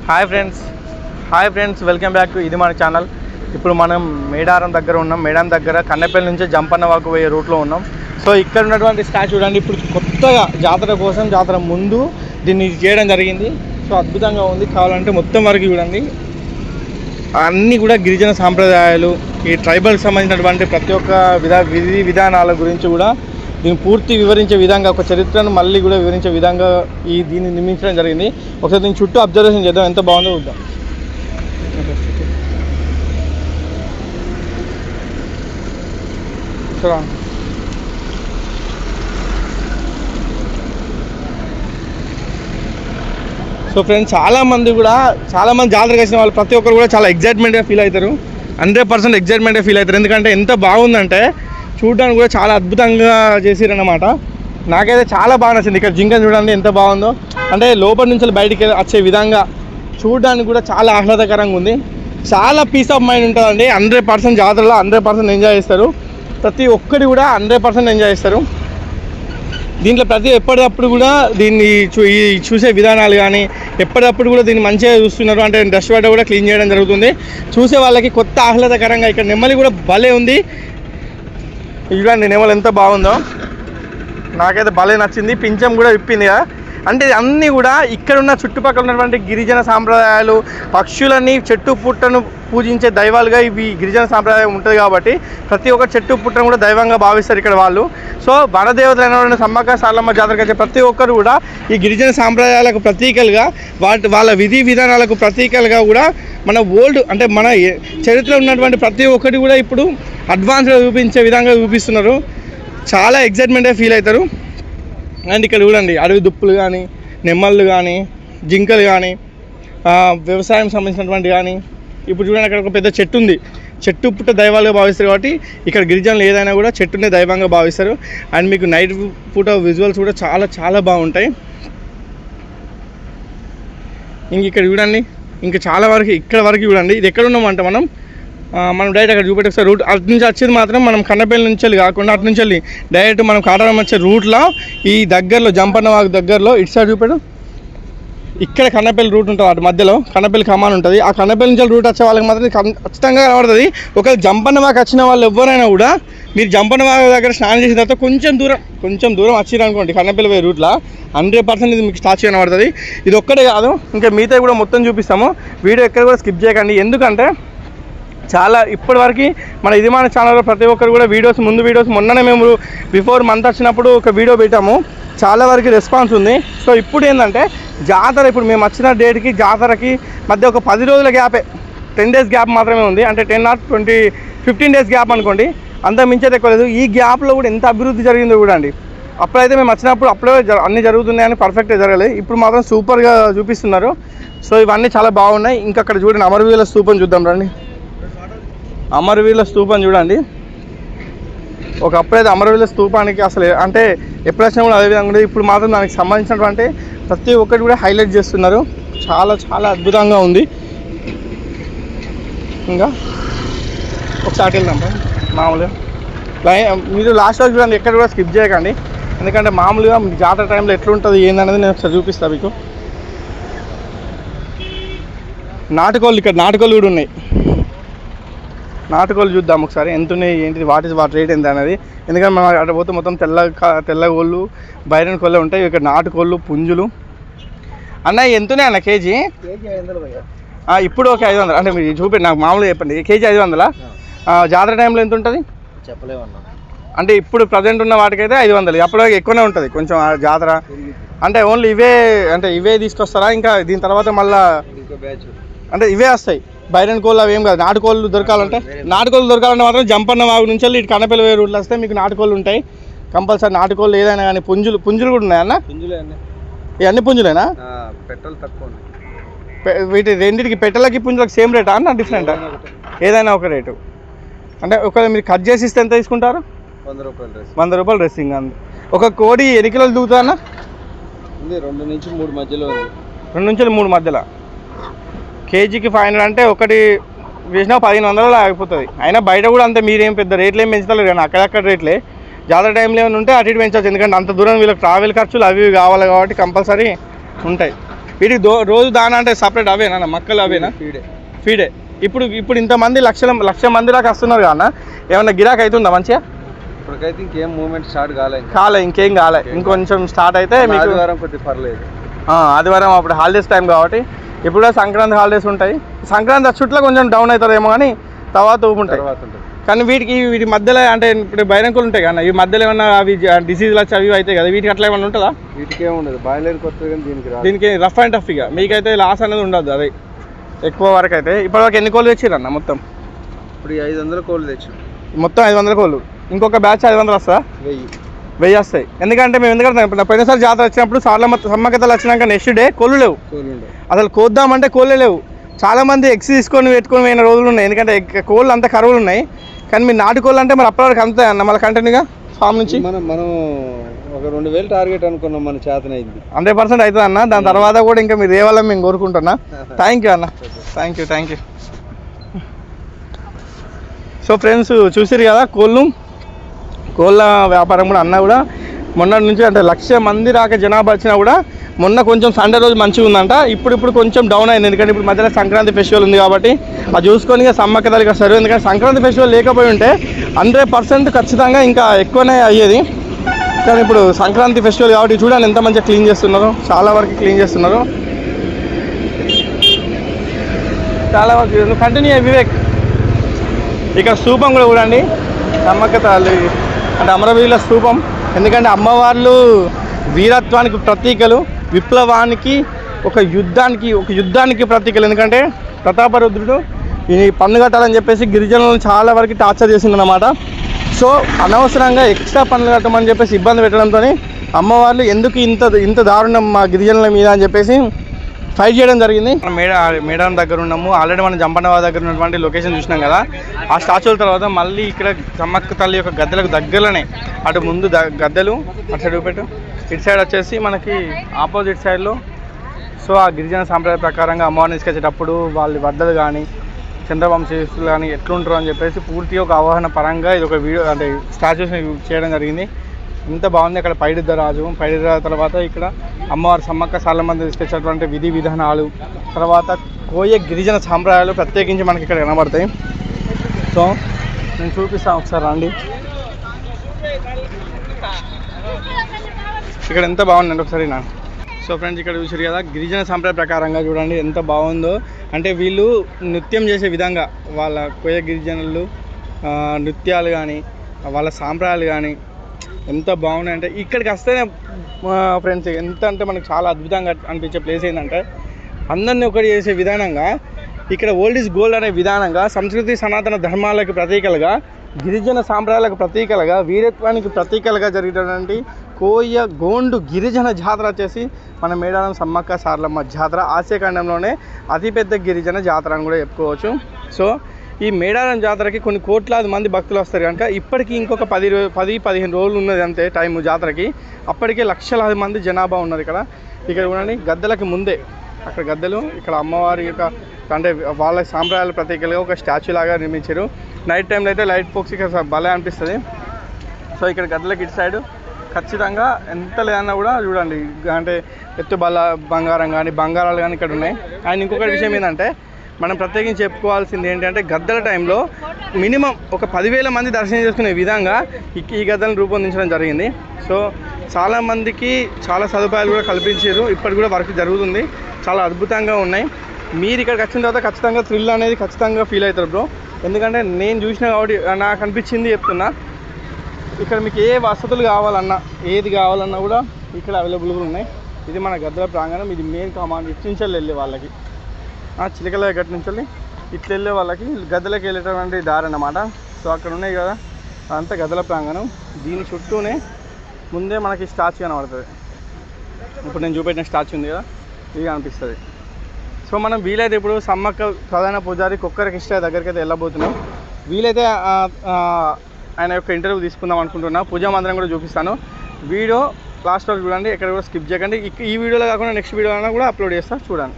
Hi friends welcome back to ఇది మన channel. ఇప్పుడు మనం మేడారం దగ్గర ఉన్నాం. మేడారం దగ్గర కన్నెపల్లి నుంచి జంపన్న వాకు పోయే రూట్లో ఉన్నాం. సో ఇక్కడ ఉన్నటువంటి స్టాచ్యూ చూడండి. ఇప్పుడు కొత్తగా జాతర కోసం జాతర ముందు దీన్ని చేయడం జరిగింది. సో అద్భుతంగా ఉంది. కావాలంటే మొత్తం వరకు చూడండి. అన్నీ కూడా గిరిజన సాంప్రదాయాలు, ఈ ట్రైబల్కి సంబంధించినటువంటి ప్రతి ఒక్క విధి విధానాల గురించి కూడా దీన్ని పూర్తి వివరించే విధంగా, ఒక చరిత్రను మళ్ళీ కూడా వివరించే విధంగా దీన్ని నిర్మించడం జరిగింది. ఒకసారి దీని చుట్టూ అబ్జర్వేషన్ చేద్దాం, ఎంత బాగుందో చూద్దాం. సో ఫ్రెండ్స్, చాలామంది జాతరకు వచ్చిన వాళ్ళు ప్రతి ఒక్కరు కూడా చాలా ఎగ్జైట్మెంట్గా ఫీల్ అవుతారు. 100% ఎగ్జైట్మెంట్గా ఫీల్ అవుతారు. ఎందుకంటే ఎంత బాగుందంటే చూడడానికి కూడా చాలా అద్భుతంగా చేసిరన్నమాట. నాకైతే చాలా బాగా నచ్చింది. ఇక్కడ జింకను చూడండి ఎంత బాగుందో. అంటే లోపల నుంచి బయటికి వచ్చే విధంగా చూడడానికి కూడా చాలా ఆహ్లాదకరంగా ఉంది. చాలా పీస్ ఆఫ్ మైండ్ ఉంటుందండి. 100% జాతరలో 100% ఎంజాయ్ చేస్తారు. ప్రతి ఒక్కటి కూడా 100% ఎంజాయ్ చేస్తారు. దీంట్లో ఎప్పటికప్పుడు కూడా దీన్ని చూసే విధానాలు కానీ ఎప్పటికప్పుడు కూడా దీన్ని మంచిగా చూస్తున్నారు. అంటే డస్ట్ పడ్డ కూడా క్లీన్ చేయడం జరుగుతుంది. చూసే వాళ్ళకి కొత్త ఆహ్లాదకరంగా. ఇక్కడ నెమలి కూడా భలే ఉంది. చూడండి నెమలి ఎంత బాగుందో. నాకైతే భలే నచ్చింది. పింఛం కూడా విప్పింది కదా. అంటే అన్నీ కూడా ఇక్కడ ఉన్న చుట్టుపక్కల ఉన్నటువంటి గిరిజన సాంప్రదాయాలు, పక్షులని, చెట్టు పుట్టను పూజించే దైవాలుగా ఇవి గిరిజన సాంప్రదాయం ఉంటుంది. కాబట్టి ప్రతి ఒక్క చెట్టు పుట్టను కూడా దైవంగా భావిస్తారు ఇక్కడ వాళ్ళు. సో వనదేవతలైన సమ్మక్క సారలమ్మ జాతరకు వచ్చే ప్రతి ఒక్కరు కూడా ఈ గిరిజన సాంప్రదాయాలకు ప్రతీకలుగా, వాళ్ళ విధి విధానాలకు ప్రతీకలుగా కూడా మన అంటే మన చరిత్రలో ఉన్నటువంటి ప్రతి ఒక్కటి కూడా ఇప్పుడు అడ్వాన్స్గా చూపించే విధంగా చూపిస్తున్నారు. చాలా ఎగ్జైట్మెంట్గా ఫీల్ అవుతారు. అండ్ ఇక్కడ చూడండి, అడవి దుప్పులు కానీ, నెమ్మళ్ళు కానీ, జింకలు కానీ, వ్యవసాయం సంబంధించినటువంటి కానీ. ఇప్పుడు చూడండి, అక్కడ ఒక పెద్ద చెట్టు ఉంది. చెట్టు పుట్ట దైవాలుగా భావిస్తారు. కాబట్టి ఇక్కడ గిరిజనులు ఏదైనా కూడా చెట్టునే దైవంగా భావిస్తారు. అండ్ మీకు నైట్ పూట విజువల్స్ కూడా చాలా చాలా బాగుంటాయి. ఇక్కడ చూడండి, ఇంకా చాలా వరకు ఇక్కడ వరకు చూడండి. ఇది ఎక్కడ ఉన్నామంటే మనం డైరెక్ట్ అక్కడ చూపెట్టే రూట్ అటు నుంచి వచ్చేది మాత్రం మనం కన్నపల్లి నుంచి వెళ్ళి కాకుండా అటు నుంచి వెళ్ళి డైరెక్ట్ మనం కాటారం వచ్చే రూట్లో ఈ దగ్గరలో జంపన్న వాగు దగ్గరలో ఇటు సైడ్ చూపెడు. ఇక్కడ కన్నపల్లి రూట్ ఉంటుంది. అటు మధ్యలో కన్నపల్లి కమాన్ ఉంటుంది. ఆ కన్నపల్లి నుంచి రూట్ వచ్చే వాళ్ళకి మాత్రం ఖచ్చితంగా కనబడుతుంది. ఒకవేళ జంపన్న వాగు వచ్చిన వాళ్ళు ఎవరైనా కూడా మీరు జంపన్న వాగు దగ్గర స్నానం చేసిన తర్వాత కొంచెం దూరం వచ్చిరనుకోండి కన్నపల్లి పోయే రూట్లో 100% ఇది మీకు స్టాచ్యూ కనబడుతుంది. ఇది ఒక్కటే కాదు, ఇంకా మిగతా కూడా మొత్తం చూపిస్తాము. వీడియో ఎక్కడ కూడా స్కిప్ చేయకండి. ఎందుకంటే చాలా ఇప్పటివరకు మన ఇది మన ఛానల్లో ప్రతి ఒక్కరు కూడా ముందు వీడియోస్ మొన్ననే మేము బిఫోర్ మంత్ వచ్చినప్పుడు ఒక వీడియో పెట్టాము. చాలా వరకు రెస్పాన్స్ ఉంది. సో ఇప్పుడు ఏంటంటే జాతర, ఇప్పుడు మేము వచ్చిన డేట్కి జాతరకి మధ్య ఒక 10 రోజుల గ్యాపే, 10 days గ్యాప్ మాత్రమే ఉంది. అంటే 10 or 15 days గ్యాప్ అనుకోండి, అంత మించేది ఎక్కువ లేదు. ఈ గ్యాప్లో కూడా ఎంత అభివృద్ధి జరిగిందో చూడండి. అప్పుడైతే మేము వచ్చినప్పుడు అప్పుడే అన్నీ జరుగుతున్నాయని పర్ఫెక్ట్గా జరగలేదు. ఇప్పుడు మాత్రం సూపర్గా చూపిస్తున్నారు. సో ఇవన్నీ చాలా బాగున్నాయి. ఇంకా అక్కడ చూడండి, అమరవీరుల స్తూపం చూద్దాం రండి. అమరవీరుల స్తూపం చూడండి. ఒకప్పుడైతే అమరవీరుల స్తూపానికి అసలు అంటే ఎప్పుడు వచ్చినా కూడా అదే విధంగా ఉండేది. ఇప్పుడు మాత్రం దానికి సంబంధించినటువంటి ప్రతి ఒక్కటి కూడా హైలైట్ చేస్తున్నారు. చాలా చాలా అద్భుతంగా ఉంది. ఇంకా ఒకసారి వెళ్దాం మామూలుగా. మీరు లాస్ట్లో చూడండి, ఎక్కడ కూడా స్కిప్ చేయకండి. ఎందుకంటే మామూలుగా జాతర టైంలో ఎట్లుంటుంది ఏందనేది నేను ఒకసారి చూపిస్తాను మీకు. నాటుకోళ్ళు, ఇక్కడ నాటుకోళ్ళు కూడా ఉన్నాయి. నాటుకోళ్ళు చూద్దాం ఒకసారి ఎంత ఉన్నాయి, ఏంటిది, వాటి రేట్ ఎంత అనేది. ఎందుకంటే మనం అక్కడ పోతే మొత్తం తెల్ల కోళ్ళు, బైరన్ కోళ్ళు ఉంటాయి. ఇక్కడ నాటుకోళ్ళు, పుంజులు. అన్న ఎంత ఉన్నాయి అన్న కేజీ? ఇప్పుడు ఒక 500. అంటే మీరు చూపండి నాకు, మామూలుగా చెప్పండి. కేజీ 500. జాతర టైంలో ఎంత ఉంటుంది చెప్పలేమన్నా. అంటే ఇప్పుడు ప్రజెంట్ ఉన్న వాటికైతే 500. అప్పుడు ఎక్కువనే ఉంటుంది కొంచెం జాతర. అంటే ఓన్లీ ఇవే తీసుకొస్తారా? ఇంకా దీని తర్వాత మళ్ళీ అంటే ఇవే వస్తాయి? బైరన్ కోళ్ళు అవి ఏం కాదు. నాటుకోళ్ళు దొరకాలంటే మాత్రం జంపన్న వాగు నుంచి వెళ్ళి ఇటు కన్నపల్లి వేరే రూట్లు వస్తే మీకు నాటుకోళ్ళు ఉంటాయి కంపల్సరీ. నాటుకోళ్ళు ఏదైనా కానీ, పుంజులు కూడా ఉన్నాయన్న? ఇవన్నీ పుంజులేనా? పెట్రోల్ తక్కువ. వీటి రెండింటికి పెట్టలకి పుంజులకు సేమ్ రేటా అన్న, డిఫరెంటా? ఏదైనా ఒక రేటు. అంటే ఒకవేళ మీరు కట్ చేసి ఇస్తే ఎంత తీసుకుంటారు? 100 రూపాయలు డ్రెస్సింగ్. అంది. ఒక కోడి ఎన్ని కిలోలు దిగుతా అన్న? 2 నుంచి 3 మధ్యలో. 2 నుంచి 3 మధ్యలో. కేజీకి 500 అంటే ఒకటి వేసినా 1500 ఆగిపోతుంది. అయినా బయట కూడా అంతే, మీరేం పెద్ద రేట్లు ఏం పెంచుతలేరు కానీ అక్కడక్కడ రేట్లే. జాతర టైంలో ఏమైనా ఉంటే అటు ఇటు పెంచవచ్చు. ఎందుకంటే అంత దూరం వీళ్ళకి ట్రావెల్ ఖర్చులు అవి కావాలి కాబట్టి కంపల్సరీ ఉంటాయి. వీటికి రోజు దానా అంటే సపరేట్ అవేనా మక్కలు అవేనా? ఫీడే. ఇప్పుడు ఇంతమంది లక్ష మంది దాకా వస్తున్నారు కదా, ఏమన్నా గిరాక్ అవుతుందా మంచిగా? ఇప్పటికైతే ఇంకేం మూవ్మెంట్ స్టార్ట్ ఇంకేం కాలే. ఇంకొంచెం స్టార్ట్ అయితే మీకు ఆదివారం కొద్దిగా పర్లేదు. ఆదివారం అప్పుడు హాలిడేస్ టైం కాబట్టి. ఇప్పుడు సంక్రాంతి హాలిడేస్ ఉంటాయి. సంక్రాంతి చుట్టూ కొంచెం డౌన్ అవుతుందేమో కానీ తర్వాత ఊపుంటాయి. కానీ వీటి మధ్యలో అంటే ఇప్పుడు బైరంకులు ఉంటాయి కదా, ఈ మధ్యలో ఏమన్నా అవి డిసీజ్లు వచ్చి అవి అవుతాయి కదా, వీటికి అట్లా ఏమన్నా ఉంటుందా? వీటికి ఏమి ఉండదు, బాయిలర్ కొత్తది కానీ దీనికి రఫ్ అండ్ టఫ్. ఇక మీకైతే లాస్ అనేది ఉండదు అది ఎక్కువ వరకు. అయితే ఇప్పటివరకు ఎన్ని కోళ్ళు తెచ్చిరన్న మొత్తం? ఇప్పుడు 500 కోళ్ళు తెచ్చు. మొత్తం 500 కోళ్ళు. ఇంకొక బ్యాచ్ 500 వస్తా? 1000 వస్తాయి. ఎందుకంటే మేము ఎందుకంటే పోయినసారి జాతర వచ్చినప్పుడు సమ్మక్కతలు వచ్చినాక నెక్స్ట్ డే కోళ్ళు లేవు, అసలు కోద్దామంటే కోళ్ళే లేవు. చాలా మంది ఎగ్స్ పెట్టుకొని పోయిన రోజులు ఉన్నాయి. ఎందుకంటే కోళ్ళు అంత కరువులు ఉన్నాయి. కానీ మీరు నాటుకోళ్ళు అంటే మరి అప్పటివరకు అంతే అన్న మళ్ళీ కంటిన్యూగా ఫామ్ నుంచి మనం ఒక 2000 టార్గెట్ అనుకున్నాం, మన చేతనైంది 100% అవుతుంది అన్న. దాని తర్వాత కూడా ఇంకా మీరు ఏవాళ్ళని మేము కోరుకుంటున్నా. థ్యాంక్ యూ అన్న, థ్యాంక్ యూ. సో ఫ్రెండ్స్ చూసిరు కదా కోళ్ళ వ్యాపారం కూడా అన్న కూడా మొన్నటి నుంచి అంటే 1,00,000 మంది రాక జనాభా వచ్చినా కూడా మొన్న కొంచెం సండే రోజు మంచిగా ఉందంట. ఇప్పుడు కొంచెం డౌన్ అయింది. ఎందుకంటే ఇప్పుడు మధ్యలో సంక్రాంతి ఫెస్టివల్ ఉంది కాబట్టి అది చూసుకొని ఇక సమ్మక్క తల్లికి వస్తారు. ఎందుకంటే సంక్రాంతి ఫెస్టివల్ లేకపోయి ఉంటే 100% ఖచ్చితంగా ఇంకా ఎక్కువనే అయ్యేది. కానీ ఇప్పుడు సంక్రాంతి ఫెస్టివల్ కాబట్టి చూడండి ఎంత మంచిగా క్లీన్ చేస్తున్నారు, చాలా వరకు క్లీన్ చేస్తున్నారు. చాలా వరకు కంటిన్యూ వివేక్. ఇక్కడ స్తూపం కూడా చూడండి, సమ్మక్క తల్లి అంటే అమరవీరుల స్తూపం. ఎందుకంటే అమ్మవార్లు వీరత్వానికి ప్రతీకలు, విప్లవానికి ఒక యుద్ధానికి ప్రతీకలు. ఎందుకంటే ప్రతాపరుద్రుడు ఈ పన్ను కట్టాలని చెప్పేసి గిరిజనులను చాలా వరకు టార్చర్ చేసిందన్నమాట. సో అనవసరంగా ఎక్స్ట్రా పన్నులు కట్టమని చెప్పేసి ఇబ్బంది పెట్టడంతో అమ్మవార్లు ఎందుకు ఇంత దారుణం మా గిరిజనుల మీద అని చెప్పేసి ఫైట్ చేయడం జరిగింది. మేడారం దగ్గర ఉన్నాము. ఆల్రెడీ మనం జంపన్నవాడ దగ్గర ఉన్నటువంటి లొకేషన్ చూసినాం కదా. ఆ స్టాచ్యూల తర్వాత మళ్ళీ ఇక్కడ సమ్మక్క తల్లి యొక్క గద్దెలకు దగ్గరలోనే అటు ముందు గద్దెలు, అటు సైడ్ పెట్టు, ఇటు సైడ్ వచ్చేసి మనకి ఆపోజిట్ సైడ్లో. సో ఆ గిరిజన సాంప్రదాయ ప్రకారంగా అమ్మవారిని తీసుకొచ్చేటప్పుడు వాళ్ళ వడ్డలు కానీ చంద్రవంశీయులు కానీ ఎట్లుంటారు అని చెప్పేసి పూర్తిగా ఒక అవగాహన పరంగా ఇది ఒక వీడియో అంటే స్టాచ్యూస్ని చేయడం జరిగింది. ఇంత బాగుంది. అక్కడ పైడిద్దరాజు తర్వాత ఇక్కడ అమ్మవారి సమ్మక్క సార్లమ్మ తీసుకొచ్చేటువంటి విధి విధానాలు, తర్వాత కోయ గిరిజన సాంప్రదాయాలు ప్రత్యేకించి మనకి ఇక్కడ కనబడతాయి. సో నేను చూపిస్తాను ఒకసారి రండి. ఇక్కడ ఎంత బాగుందండి ఒకసారి నా. సో ఫ్రెండ్స్ ఇక్కడ చూసారు కదా, గిరిజన సాంప్రదాయ ప్రకారంగా చూడండి ఎంత బాగుందో. అంటే వీళ్ళు నృత్యం చేసే విధంగా వాళ్ళ కోయ గిరిజనులు నృత్యాలు కానీ వాళ్ళ సాంప్రదాయాలు కానీ ఎంత బాగున్నాయి. అంటే ఇక్కడికి వస్తేనే ఫ్రెండ్స్ ఎంత అంటే మనకు చాలా అద్భుతంగా అనిపించే ప్లేస్ ఏంటంటే అందరినీ ఒకటి చేసే విధానంగా ఇక్కడ ఓల్డ్ ఈజ్ గోల్డ్ అనే విధానంగా సంస్కృతి సనాతన ధర్మాలకు ప్రతీకలుగా, గిరిజన సాంప్రదాయాలకు ప్రతీకలుగా, వీరత్వానికి ప్రతీకలుగా జరిగేటువంటి కోయ గోండు గిరిజన జాతర వచ్చేసి మన మేడారం సమ్మక్క సార్లమ్మ జాతర ఆసియాఖండంలోనే అతిపెద్ద గిరిజన జాతర అని కూడా చెప్పుకోవచ్చు. సో ఈ మేడారం జాతరకి కొన్ని కోట్లాది మంది భక్తులు వస్తారు కనుక ఇప్పటికీ ఇంకొక 10-15 రోజులు ఉన్నది అంతే టైము జాతరకి. అప్పటికే లక్షలాది మంది జనాభా ఉన్నారు ఇక్కడ. చూడండి గద్దెలకి ముందే అక్కడ గద్దెలు, ఇక్కడ అమ్మవారి యొక్క అంటే వాళ్ళ సాంప్రదాయాల ప్రతీకలుగా ఒక స్టాచ్యూ లాగా నిర్మించారు. నైట్ టైంలో అయితే లైట్ ఫోక్స్ ఇక్కడ భలే అనిపిస్తుంది. సో ఇక్కడ గద్దెలకి ఇటు సైడు ఖచ్చితంగా ఎంత లేదన్నా కూడా చూడండి అంటే ఎత్తు బంగారం కానీ బంగారాలు కానీ ఇక్కడ ఉన్నాయి. అండ్ ఇంకొకటి విషయం ఏంటంటే మనం ప్రత్యేకించి చెప్పుకోవాల్సింది ఏంటంటే గద్దెల టైంలో మినిమం ఒక 10,000 మంది దర్శనం చేసుకునే విధంగా ఈ గద్దెలను రూపొందించడం జరిగింది. సో చాలామందికి చాలా సదుపాయాలు కూడా కల్పించారు. ఇప్పటికి కూడా వర్క్ జరుగుతుంది, చాలా అద్భుతంగా ఉన్నాయి. మీరు ఇక్కడికి వచ్చిన తర్వాత ఖచ్చితంగా థ్రిల్ అనేది ఖచ్చితంగా ఫీల్ అవుతారు బ్రో. ఎందుకంటే నేను చూసిన కాబట్టి నాకు అనిపించింది చెప్తున్నా. ఇక్కడ మీకు ఏ వసతులు కావాలన్నా ఏది కావాలన్నా కూడా ఇక్కడ అవైలబుల్గా ఉన్నాయి. ఇది మన గద్దెల ప్రాంగణం. ఇది మెయిన్ కమాండ్ ఇటు నుంచి వెళ్ళే వాళ్ళకి చిలకల గట్టి నుంచి ఇట్లా వెళ్ళే వాళ్ళకి గద్దెలకు వెళ్ళేటటువంటి దారి అన్నమాట. సో అక్కడ ఉన్నాయి కదా అదంతా గద్దెల ప్రాంగణం. దీని చుట్టూనే ముందే మనకి స్టాచ్యూ కనబడుతుంది. ఇప్పుడు నేను చూపెట్టిన స్టాచ్యూ ఉంది కదా ఇది కనిపిస్తుంది. సో మనం వీలైతే ఇప్పుడు సమ్మక్క ప్రధాన పూజారి కొక్కర కృష్ణ దగ్గరికి అయితే వెళ్ళబోతున్నాం. వీలైతే ఆయన యొక్క ఇంటర్వ్యూ తీసుకుందాం అనుకుంటున్నా. పూజా మందిరం కూడా చూపిస్తాను. వీడియో లాస్ట్ వరకు చూడండి, ఎక్కడ కూడా స్కిప్ చేయకండి. ఈ వీడియోలో కాకుండా నెక్స్ట్ వీడియోలో కూడా అప్లోడ్ చేస్తా చూడండి.